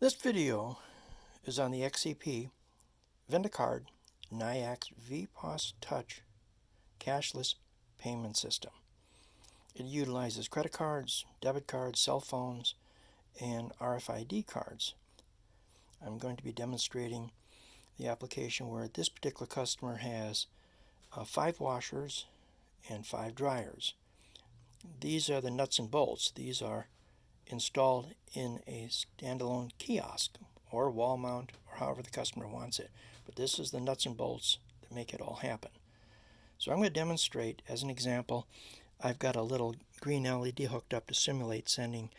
This video is on the XCP VendaCard Nayax Vpos Touch Cashless Payment System. It utilizes credit cards, debit cards, cell phones, and RFID cards. I'm going to be demonstrating the application where this particular customer has 5 washers and 5 dryers. These are the nuts and bolts. These are installed in a standalone kiosk or wall mount or however the customer wants it. But this is the nuts and bolts that make it all happen. So I'm going to demonstrate as an example. I've got a little green LED hooked up to simulate sending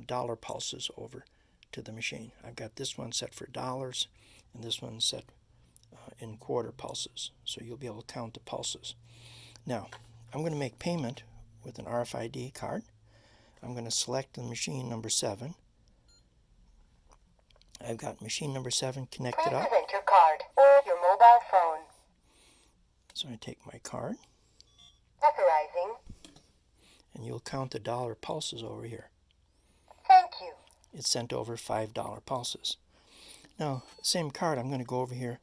dollar pulses over to the machine. I've got this one set for dollars and this one set in quarter pulses. So you'll be able to count the pulses. Now I'm going to make payment with an RFID card. I'm going to select the machine number 7. I've got machine number 7 connected up. Please present your card or your mobile phone. So I take my card. Authorizing. And you'll count the dollar pulses over here. Thank you. It's sent over $5 pulses. Now, same card, I'm going to go over here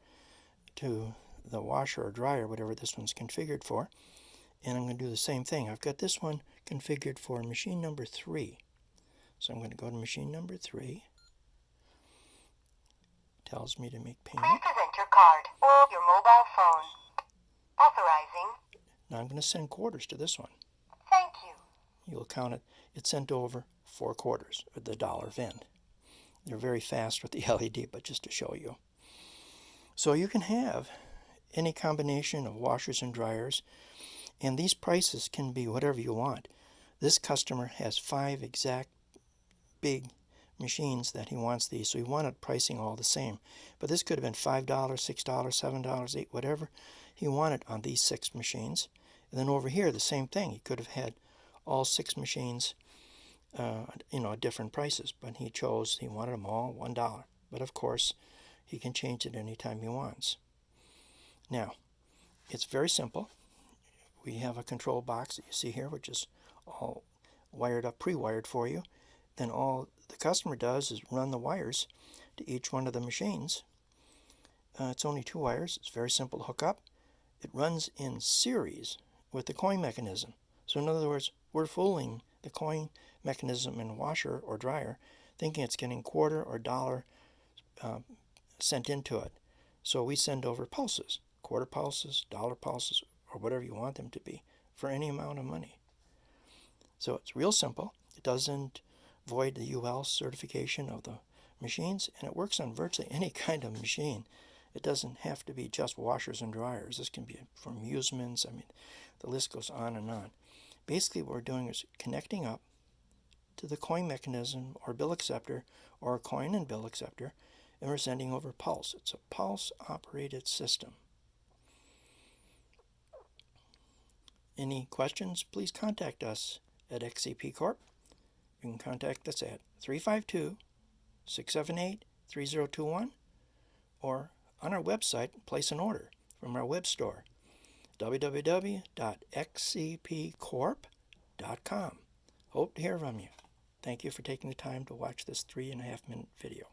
to the washer or dryer, whatever this one's configured for. And I'm going to do the same thing. I've got this one configured for machine number 3. So I'm going to go to machine number 3. Tells me to make payment. Please present your card or your mobile phone. Authorizing. Now I'm going to send quarters to this one. Thank you. You'll count it. It's sent over 4 quarters, or the dollar vend. They're very fast with the LED, but just to show you. So you can have any combination of washers and dryers, and these prices can be whatever you want. This customer has 5 exact big machines that he wants these, so he wanted pricing all the same. But this could have been $5, $6, $7, $8, whatever he wanted on these 6 machines. And then over here, the same thing. He could have had all 6 machines, at different prices, but he wanted them all $1. But of course, he can change it anytime he wants. Now, it's very simple. We have a control box that you see here, which is all wired up, pre-wired for you. Then all the customer does is run the wires to each one of the machines. It's only 2 wires. It's very simple to hook up. It runs in series with the coin mechanism. So in other words, we're fooling the coin mechanism in washer or dryer, thinking it's getting quarter or dollar sent into it. So we send over pulses, quarter pulses, dollar pulses, or whatever you want them to be, for any amount of money. So it's real simple. It doesn't void the UL certification of the machines, and it works on virtually any kind of machine. It doesn't have to be just washers and dryers. This can be for amusements. I mean, the list goes on and on. Basically, what we're doing is connecting up to the coin mechanism or bill acceptor, or a coin and bill acceptor, and we're sending over pulse. It's a pulse-operated system. Any questions, please contact us at XCP Corp. You can contact us at 352-678-3021 or on our website, place an order from our web store, www.xcpcorp.com. Hope to hear from you. Thank you for taking the time to watch this 3.5-minute video.